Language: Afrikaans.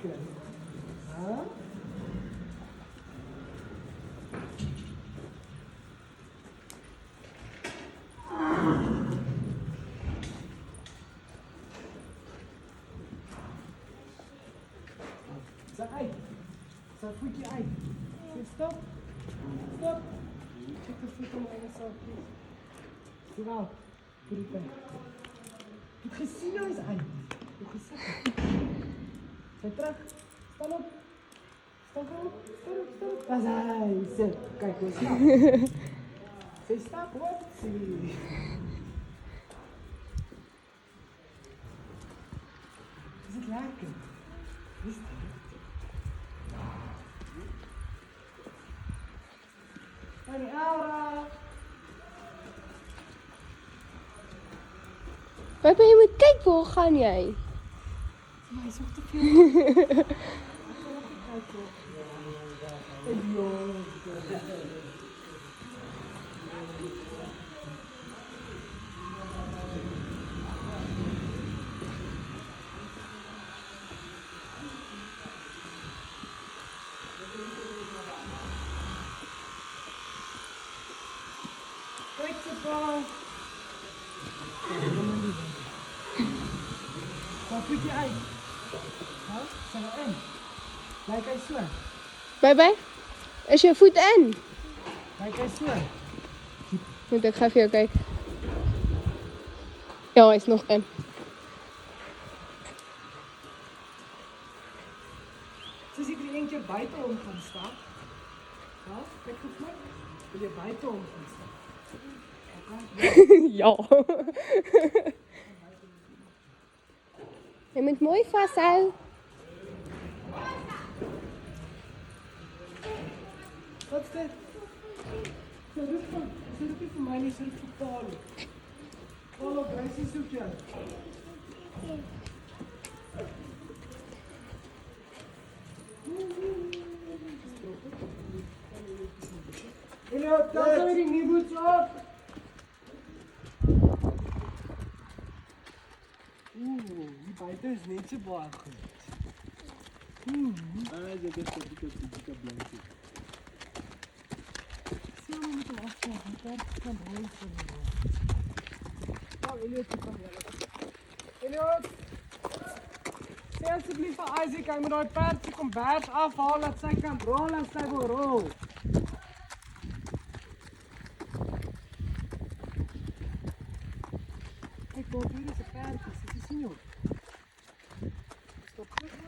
kry. Hæ? Sy uit. Sy voetjie uit. Sê stop. Stop. Check die voet om myne saak. Sê wel. Goeie tyd. Jy het gesien hoe hy is uit. Jy gesit. Sy terug. Staan op. Staan op. Staan op. Staan op. Pas hy. Sit. Kyk hoe stap. Sy stap. Wat? Sê. Is dit lekker? Is dit? Hey, Aura! Papa, jy moet kyk, waar gaan jy? Maar hy soek te veel. Ek kan nog nie kyk op. Kyk papa. Wat voet jy uit? Hou, sal in. Lyk hy so. Bye, is jou voet in? Lyk hy so. Moet ek gou vir jou kyk. Ja, hy's nog in. Soos ek die eentjie buite om gaan stap. Ja, kyk goed my. Wil jy buite om gaan stap? Ja. Jy moet mooi vashou. Wat's dit? Sy roep vir my nie, sy roep vir Paul. Paul, Gracie soek jou. Elliot, dan sal die nie boots op. Die buite is net so baie goed. Dit is een blankje. Sê maar met hom afslag, want daar kan rol vir my. Nou, Elliot, jy kan wel. Elliot! Sê asseblief vir Isaac, hy moet daai perd se kombers afhaal, dat sy kan rol as sy wil rol. Kijk, Bob, hier is een perdje. Zit je zien, joh? Stop goed.